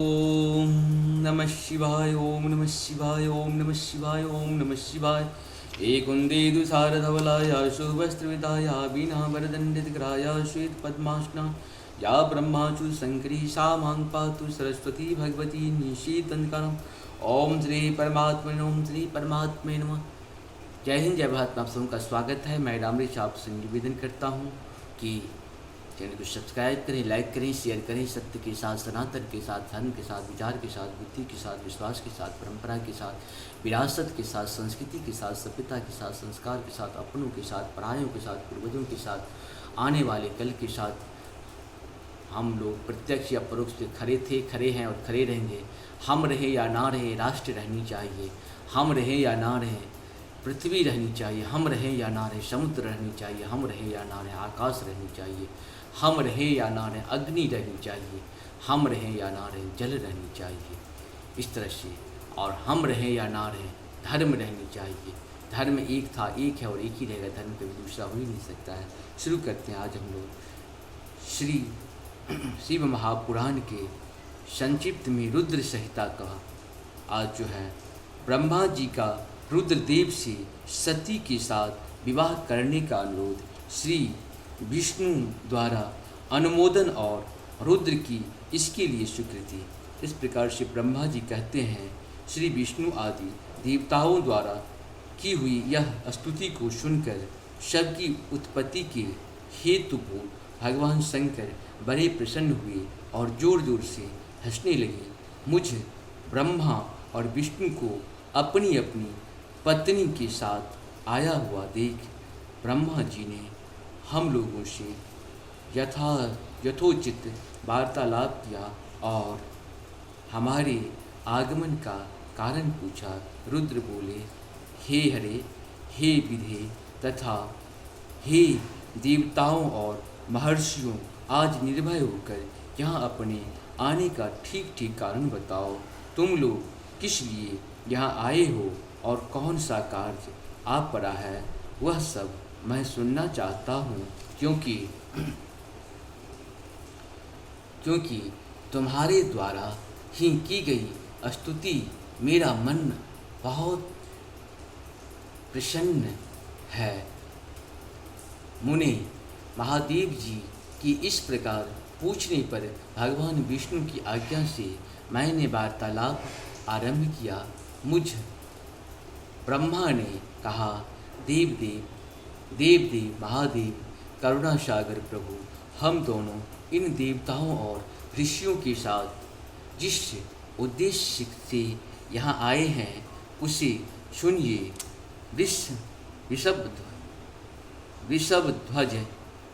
ओम नमः शिवाय ओम नमः शिवाय ओम नमः शिवाय ओम नमः शिवाय एकुंदेदु सारधवलाय शुभस्त्रविदाय बीना वरदंडितग्राय श्वेत पद्मासना या ब्रह्माचु शंकरी सा मां पातु सरस्वती भगवती निशीतंकरम। ओम श्री परमात्मने ओम श्री परमात्मे नमः। जय हिंद जय भारत में आप सबका स्वागत है। मैं रामरेश आपसे निवेदन करता हूँ कि चैनल को सब्सक्राइब करें, लाइक करें, शेयर करें। सत्य के साथ, सनातन के साथ, धर्म के साथ, विचार के साथ, बुद्धि के साथ, विश्वास के साथ, परंपरा के साथ, विरासत के साथ, संस्कृति के साथ, सभ्यता के साथ, संस्कार के साथ, अपनों के साथ, परायों के साथ, पूर्वजों के साथ, आने वाले कल के साथ हम लोग प्रत्यक्ष या परोक्ष से खड़े थे, खड़े हैं और खड़े रहेंगे। हम रहे या ना रहे, राष्ट्र रहनी चाहिए। हम रहे या ना रहे, पृथ्वी रहनी चाहिए। हम रहे या ना रहे, समुद्र रहनी चाहिए। हम रहे या ना रहे, आकाश रहनी चाहिए। हम रहे या ना रहे, अग्नि रहनी चाहिए। हम रहे या ना रहे, जल रहनी चाहिए। इस तरह से, और हम रहे या ना रहे, धर्म रहनी चाहिए। धर्म एक था, एक है और एक ही रहेगा। धर्म कभी दूसरा हो ही नहीं सकता है। शुरू करते हैं आज हम लोग श्री शिव महापुराण के संक्षिप्त में रुद्र संहिता का। आज जो है ब्रह्मा जी का रुद्रदेव से सती के साथ विवाह करने का अनुरोध श्री विष्णु द्वारा अनुमोदन और रुद्र की इसके लिए स्वीकृति। इस प्रकार से ब्रह्मा जी कहते हैं, श्री विष्णु आदि देवताओं द्वारा की हुई यह स्तुति को सुनकर सबकी उत्पत्ति के हेतु को भगवान शंकर बड़े प्रसन्न हुए और जोर जोर से हंसने लगे। मुझ ब्रह्मा और विष्णु को अपनी अपनी पत्नी के साथ आया हुआ देख ब्रह्मा जी ने हम लोगों से यथोचित वार्तालाप किया और हमारे आगमन का कारण पूछा। रुद्र बोले, हे हरे, हे विधे तथा हे देवताओं और महर्षियों, आज निर्भय होकर यहाँ अपने आने का ठीक ठीक कारण बताओ। तुम लोग किस लिए यहाँ आए हो और कौन सा कार्य आ पड़ा है, वह सब मैं सुनना चाहता हूँ। क्योंकि तुम्हारे द्वारा ही की गई स्तुति मेरा मन बहुत प्रसन्न है। मुने महादेव जी की इस प्रकार पूछने पर भगवान विष्णु की आज्ञा से मैंने वार्तालाप आरंभ किया। मुझ ब्रह्मा ने कहा, देव देव महादेव, करुणा सागर प्रभु, हम दोनों इन देवताओं और ऋषियों के साथ जिस उद्देश्य से यहाँ आए हैं उसे सुनिए। वृषभध्वज,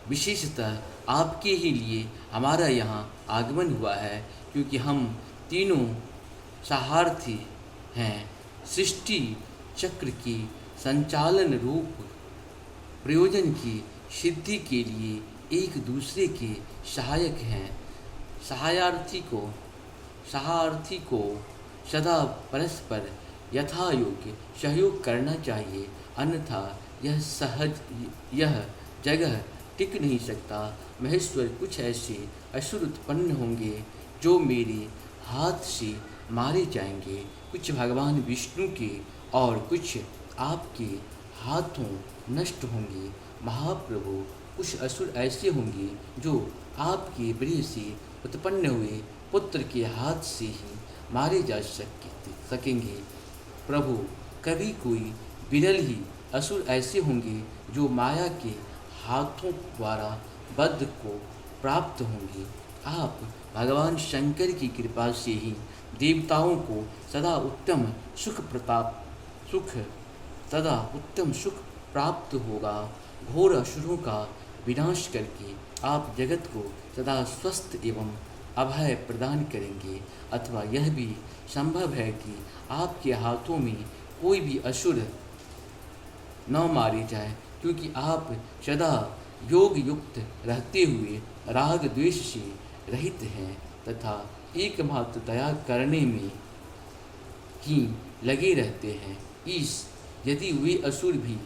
विशेषतः आपके ही लिए हमारा यहाँ आगमन हुआ है, क्योंकि हम तीनों सारथी हैं। सृष्टि चक्र की संचालन रूप प्रयोजन की सिद्धि के लिए एक दूसरे के सहायक हैं। सहार्थी को सदा परस्पर यथायोग्य सहयोग करना चाहिए, अन्यथा यह जगह टिक नहीं सकता। महेश्वर, कुछ ऐसे असुर उत्पन्न होंगे जो मेरे हाथ से मारे जाएंगे, कुछ भगवान विष्णु के और कुछ आपके हाथों नष्ट होंगे। महाप्रभु, कुछ असुर ऐसे होंगे जो आपके गृह से उत्पन्न हुए पुत्र के हाथ से ही मारे जा सकेंगे। प्रभु, कभी कोई विरल ही असुर ऐसे होंगे जो माया के हाथों द्वारा वध को प्राप्त होंगे। आप भगवान शंकर की कृपा से ही देवताओं को सदा उत्तम सुख प्राप्त होगा। घोर असुरों का विनाश करके आप जगत को सदा स्वस्थ एवं अभय प्रदान करेंगे। अथवा यह भी संभव है कि आपके हाथों में कोई भी असुर न मारे जाए, क्योंकि आप सदा योग युक्त रहते हुए राग द्वेष से रहित हैं तथा एकमात्र दया करने में ही लगे रहते हैं। यदि वे असुर भी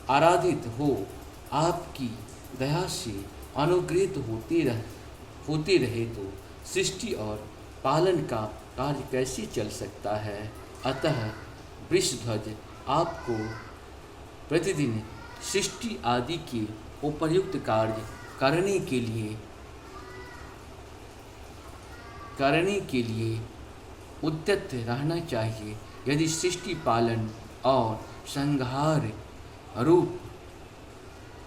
आराधित हो आपकी दया से अनुग्रहित होते रहे तो सृष्टि और पालन का कार्य कैसे चल सकता है। अतः वृषध्वज आपको प्रतिदिन सृष्टि आदि के उपयुक्त कार्य करने के लिए उद्यत रहना चाहिए। यदि सृष्टि पालन और संहार रूप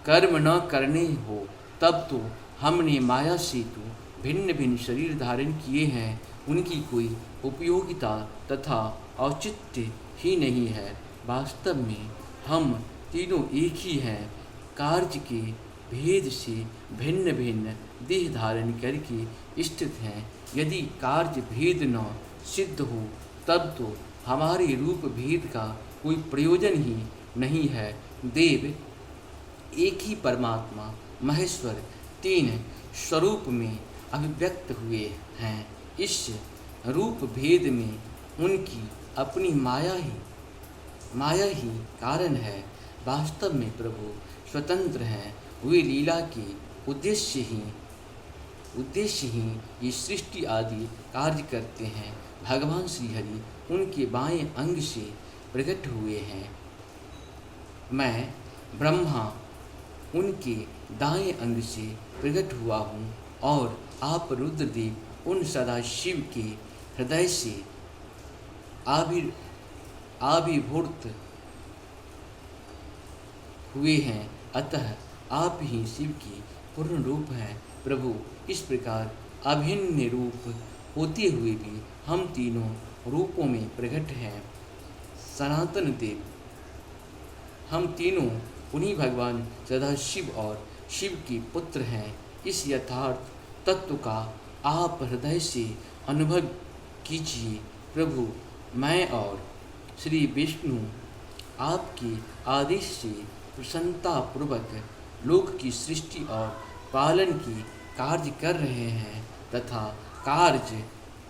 कर्म न करने हो तब तो हमने माया से तो भिन्न भिन्न शरीर धारण किए हैं, उनकी कोई उपयोगिता तथा औचित्य ही नहीं है। वास्तव में हम तीनों एक ही हैं, कार्य के भेद से भिन्न भिन्न देह धारण करके स्थित हैं। यदि कार्य भेद न सिद्ध हो तब तो हमारे रूप भेद का कोई प्रयोजन ही नहीं है। देव एक ही परमात्मा महेश्वर तीन स्वरूप में अभिव्यक्त हुए हैं। इस रूप भेद में उनकी अपनी माया ही कारण है। वास्तव में प्रभु स्वतंत्र हैं, वे लीला के उद्देश्य ही ये सृष्टि आदि कार्य करते हैं। भगवान श्रीहरि उनके बाएं अंग से प्रकट हुए हैं, मैं ब्रह्मा उनके दाएं अंग से प्रकट हुआ हूँ और आप रुद्रदेव उन सदाशिव के हृदय से आविर्भूत हुए हैं। अतः आप ही शिव की पूर्ण रूप हैं। प्रभु इस प्रकार अभिन्न रूप होते हुए भी हम तीनों रूपों में प्रकट हैं। सनातन देव हम तीनों उन्हीं भगवान सदाशिव और शिव के पुत्र हैं। इस यथार्थ तत्व का आप हृदय से अनुभव कीजिए। प्रभु मैं और श्री विष्णु आपके आदेश से प्रसन्नतापूर्वक लोक की सृष्टि और पालन की कार्य कर रहे हैं तथा कार्य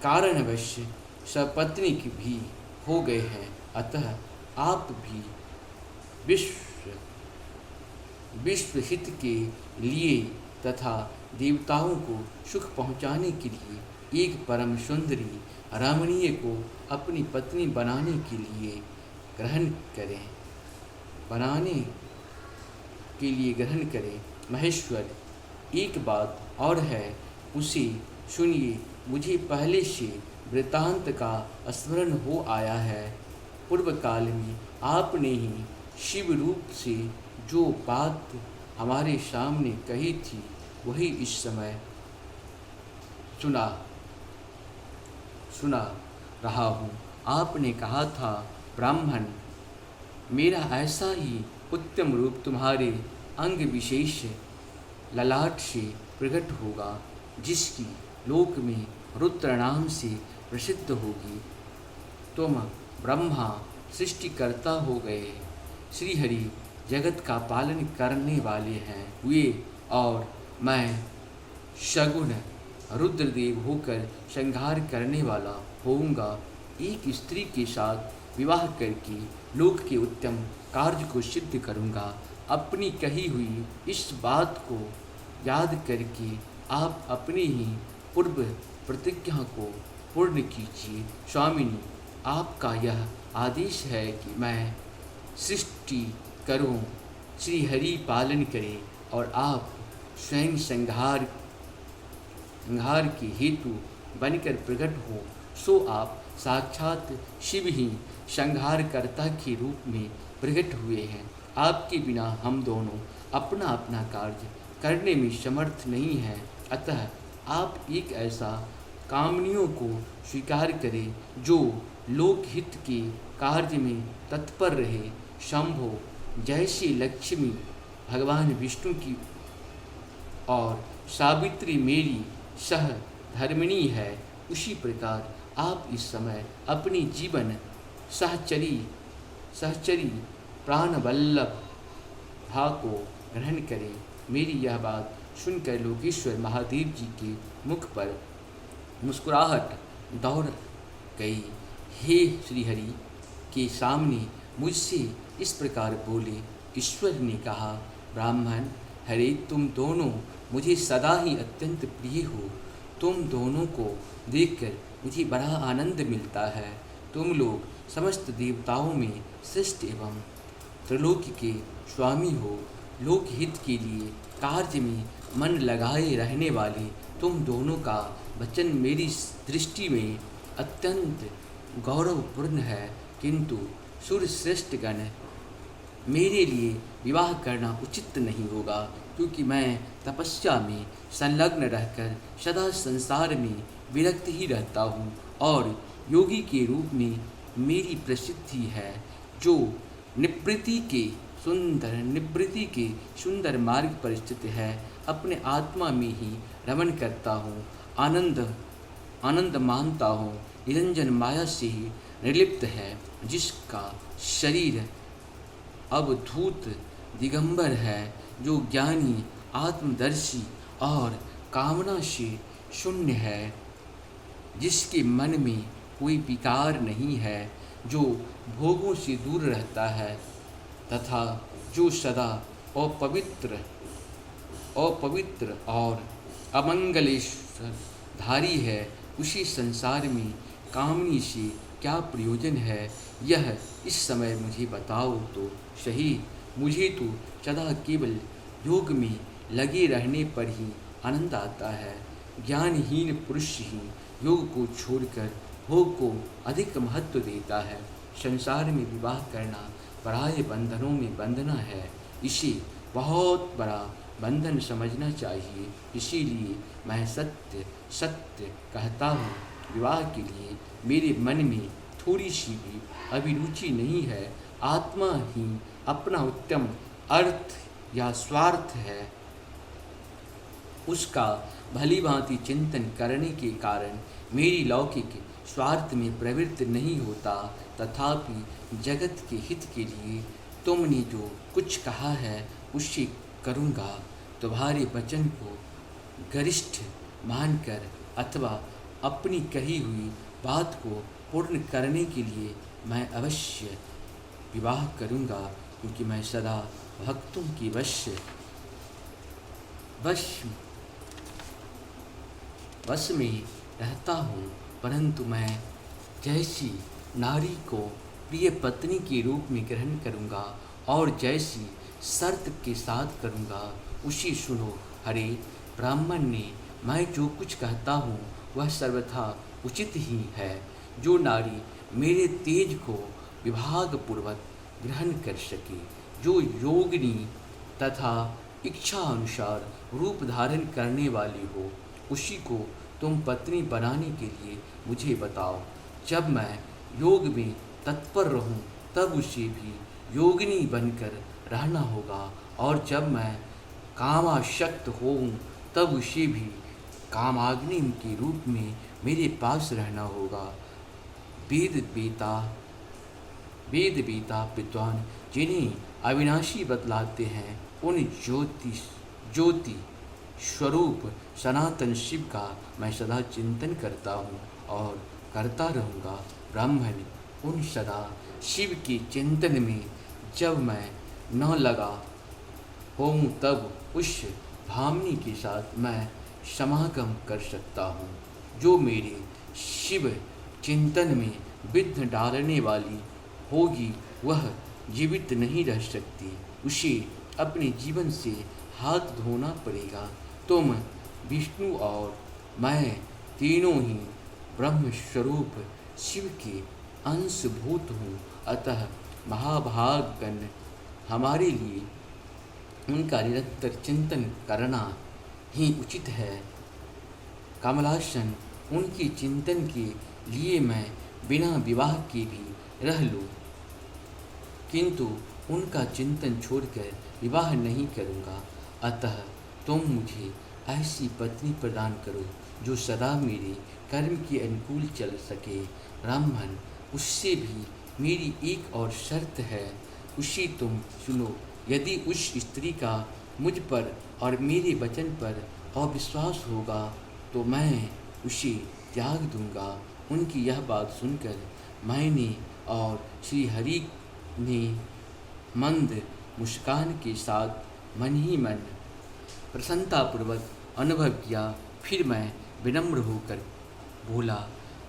कारणवश सपत्नीक भी हो गए हैं। अतः आप भी विश्व हित के लिए तथा देवताओं को सुख पहुँचाने के लिए एक परम सुंदरी रमणीय को अपनी पत्नी बनाने के लिए ग्रहण करें। महेश्वर एक बात और है, उसे सुनिए। मुझे पहले से वृत्तांत का स्मरण हो आया है। पूर्व काल में आपने ही शिव रूप से जो बात हमारे सामने कही थी वही इस समय सुना रहा हूँ। आपने कहा था, ब्राह्मण, मेरा ऐसा ही उत्तम रूप तुम्हारे अंग विशेष ललाट से प्रकट होगा, जिसकी लोक में रुद्र नाम से प्रसिद्ध होगी। तुम ब्रह्मा सृष्टिकर्ता हो गए, श्रीहरि जगत का पालन करने वाले हैं वे, और मैं शगुन रुद्रदेव होकर संहार करने वाला होऊंगा। एक स्त्री के साथ विवाह करके लोक के उत्तम कार्य को सिद्ध करूंगा। अपनी कही हुई इस बात को याद करके आप अपनी ही पूर्व प्रतिज्ञा को पूर्ण कीजिए। स्वामिनी, आपका यह आदेश है कि मैं सृष्टि करूं, श्री हरि पालन करें और आप स्वयं संहार के हेतु बनकर प्रकट हो, सो आप साक्षात शिव ही संहारकर्ता के रूप में प्रकट हुए हैं। आपके बिना हम दोनों अपना अपना कार्य करने में समर्थ नहीं हैं। अतः आप एक ऐसा कामनियों को स्वीकार करें जो लोकहित के कार्य में तत्पर रहे। शंभो, जैसे लक्ष्मी भगवान विष्णु की और सावित्री मेरी सहधर्मिणी है, उसी प्रकार आप इस समय अपनी जीवन सहचरी प्राणवल्लभ भा को ग्रहण करें। मेरी यह बात सुनकर लोकेश्वर महादेव जी के मुख पर मुस्कुराहट दौड़ गई। हे श्रीहरि के सामने मुझसे इस प्रकार बोले। ईश्वर ने कहा, ब्राह्मण, हरे तुम दोनों मुझे सदा ही अत्यंत प्रिय हो। तुम दोनों को देखकर मुझे बड़ा आनंद मिलता है। तुम लोग समस्त देवताओं में श्रेष्ठ एवं त्रिलोकी के स्वामी हो। लोकहित के लिए कार्य में मन लगाए रहने वाले तुम दोनों का वचन मेरी दृष्टि में अत्यंत गौरवपूर्ण है, किंतु सूर्यश्रेष्ठ गण मेरे लिए विवाह करना उचित नहीं होगा, क्योंकि मैं तपस्या में संलग्न रहकर सदा संसार में विरक्त ही रहता हूँ और योगी के रूप में मेरी प्रसिद्धि है, जो निवृत्ति के सुंदर मार्ग पर स्थित है। अपने आत्मा में ही रमण करता हूँ, आनंद मानता हूँ, निरंजन माया से ही निर्लिप्त है, जिसका शरीर अवधूत दिगंबर है, जो ज्ञानी आत्मदर्शी और कामना से शून्य है, जिसके मन में कोई विकार नहीं है, जो भोगों से दूर रहता है तथा जो सदा अपवित्र और अमंगलेश्वर धारी है। उसी संसार में कामनी से क्या प्रयोजन है, यह इस समय मुझे बताओ तो सही। मुझे तो सदा केवल योग में लगे रहने पर ही आनंद आता है। ज्ञानहीन पुरुष ही योग को छोड़कर भोग को अधिक महत्व देता है। संसार में विवाह करना पराये बंधनों में बंधना है, इसे बहुत बड़ा बंधन समझना चाहिए। इसीलिए मैं सत्य सत्य कहता हूँ, विवाह के लिए मेरे मन में थोड़ी सी भी अभिरुचि नहीं है। आत्मा ही अपना उत्तम अर्थ या स्वार्थ है, उसका भली भांति चिंतन करने के कारण मेरी लौकिक स्वार्थ में प्रवृत्त नहीं होता। तथापि जगत के हित के लिए तुमने जो कुछ कहा है उसे करूँगा। तुम्हारे वचन को गरिष्ठ मानकर अथवा अपनी कही हुई बात को पूर्ण करने के लिए मैं अवश्य विवाह करूँगा, क्योंकि मैं सदा भक्तों की वश में रहता हूँ। परंतु मैं जैसी नारी को प्रिय पत्नी के रूप में ग्रहण करूँगा और जैसी शर्त के साथ करूँगा, उसी सुनो। हरे ब्राह्मण ने मैं जो कुछ कहता हूँ वह सर्वथा उचित ही है। जो नारी मेरे तेज को विभागपूर्वक ग्रहण कर सके, जो योगिनी तथा इच्छा अनुसार रूप धारण करने वाली हो, उसी को तुम पत्नी बनाने के लिए मुझे बताओ। जब मैं योग में तत्पर रहूं, तब उसे भी योगिनी बनकर रहना होगा, और जब मैं कामाशक्त होऊं, तब उसे भी कामाग्नि के रूप में मेरे पास रहना होगा। वेद वेता विद्वान जिन्हें अविनाशी बतलाते हैं, उन ज्योति स्वरूप सनातन शिव का मैं सदा चिंतन करता हूँ और करता रहूँगा। ब्राह्मण, उन सदा शिव के चिंतन में जब मैं न लगा होऊं, तब उस भामनी के साथ मैं समागम कर सकता हूँ। जो मेरे शिव चिंतन में विघ्न डालने वाली होगी, वह जीवित नहीं रह सकती, उसे अपने जीवन से हाथ धोना पड़ेगा। तुम विष्णु और मैं तीनों ही ब्रह्म स्वरूप शिव के अंशभूत हूँ, अतः महाभागगण हमारे लिए उनका निरंतर चिंतन करना ही उचित है। कमलासन, उनके चिंतन के लिए मैं बिना विवाह के भी रह लूँ, किंतु उनका चिंतन छोड़कर विवाह नहीं करूँगा। अतः तुम मुझे ऐसी पत्नी प्रदान करो जो सदा मेरे कर्म के अनुकूल चल सके। ब्राह्मण, उससे भी मेरी एक और शर्त है, उसे तुम सुनो। यदि उस स्त्री का मुझ पर और मेरे वचन पर अविश्वास होगा, तो मैं उसे त्याग दूंगा। उनकी यह बात सुनकर मैंने और श्री हरि ने मंद मुस्कान के साथ मन ही मन प्रसन्नतापूर्वक अनुभव किया। फिर मैं विनम्र होकर बोला,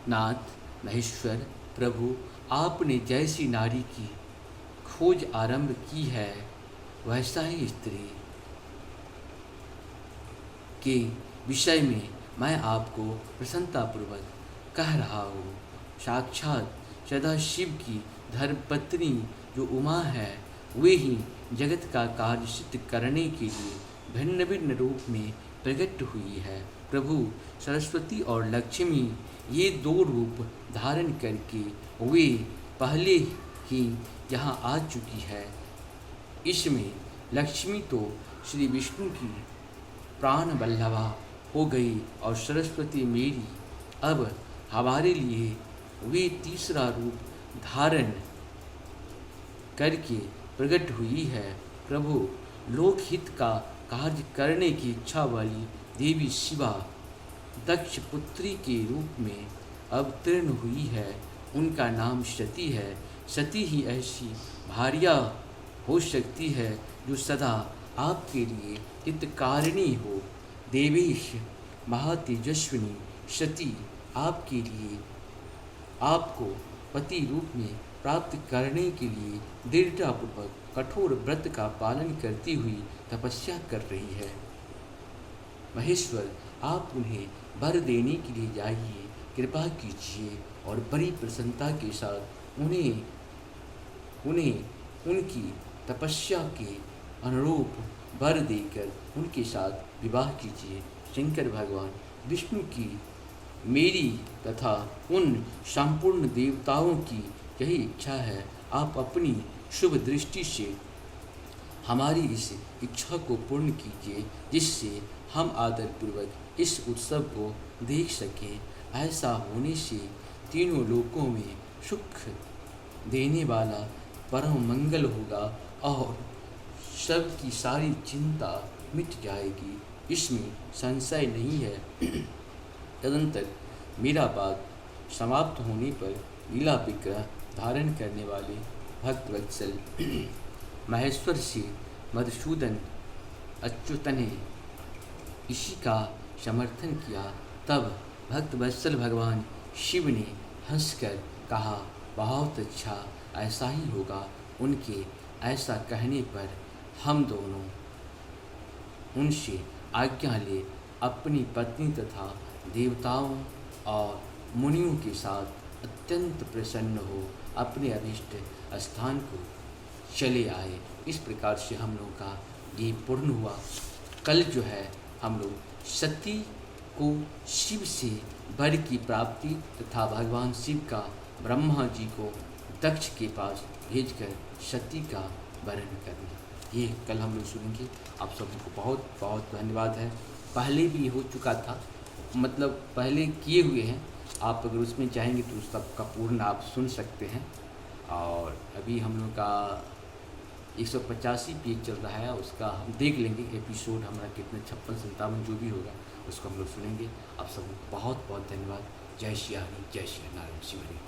नाथ महेश्वर प्रभु, आपने जैसी नारी की खोज आरंभ की है, वैसा ही स्त्री के विषय में मैं आपको प्रसन्नतापूर्वक कह रहा हूँ। साक्षात सदाशिव की धर्मपत्नी जो उमा है, वे ही जगत का कार्य सिद्ध करने के लिए भिन्न भिन्न रूप में प्रकट हुई है। प्रभु सरस्वती और लक्ष्मी ये दो रूप धारण करके वे पहले ही यहाँ आ चुकी है। इसमें लक्ष्मी तो श्री विष्णु की प्राण वल्लभा हो गई और सरस्वती मेरी अब हमारे लिए वे तीसरा रूप धारण करके प्रकट हुई है। प्रभु लोकहित का कार्य करने की इच्छा वाली देवी शिवा दक्ष पुत्री के रूप में अवतीर्ण हुई है। उनका नाम सती है। सती ही ऐसी भार्या हो सकती है जो सदा आपके लिए हितकारिणी हो। देवेश महातेजस्विनी सती आपके लिए आपको पति रूप में प्राप्त करने के लिए दृढ़तापूर्वक कठोर व्रत का पालन करती हुई तपस्या कर रही है। महेश्वर, आप उन्हें वर देने के लिए जाइए, कृपा कीजिए और बड़ी प्रसन्नता के साथ उन्हें उनकी तपस्या के अनुरूप वर देकर उनके साथ विवाह कीजिए। शंकर भगवान विष्णु की मेरी तथा उन संपूर्ण देवताओं की यही इच्छा है। आप अपनी शुभ दृष्टि से हमारी इस इच्छा को पूर्ण कीजिए, जिससे हम आदरपूर्वक इस उत्सव को देख सकें। ऐसा होने से तीनों लोकों में सुख देने वाला परम मंगल होगा और सबकी सारी चिंता मिट जाएगी, इसमें संशय नहीं है। तदंतर मेरा बात समाप्त होने पर लीला विग्रह धारण करने वाले भक्तवत्सल महेश्वर से मधुसूदन अच्युत ने इसी का समर्थन किया। तब भक्तवत्सल भगवान शिव ने हंसकर कहा, बहुत अच्छा, ऐसा ही होगा। उनके ऐसा कहने पर हम दोनों उनसे आज्ञा ले अपनी पत्नी तथा देवताओं और मुनियों के साथ अत्यंत प्रसन्न हो अपने अभीष्ट स्थान को चले आए। इस प्रकार से हम लोग का ये पूर्ण हुआ। कल जो है हम लोग सती को शिव से वर की प्राप्ति तथा भगवान शिव का ब्रह्मा जी को दक्ष के पास भेजकर सती का वर्णन करना, ये कल हम लोग सुनेंगे। आप सबको बहुत बहुत धन्यवाद है। पहले भी हो चुका था, मतलब पहले किए हुए हैं। आप अगर उसमें चाहेंगे तो उस सबका पूर्ण आप सुन सकते हैं। और अभी हम लोग का 185 पेज चल रहा है, उसका हम देख लेंगे एपिसोड हमारा कितने 56-57 जो भी होगा उसको हम लोग सुनेंगे। आप सबको बहुत बहुत धन्यवाद। जय श्री हरि, जय श्री नारायण शिव हरि।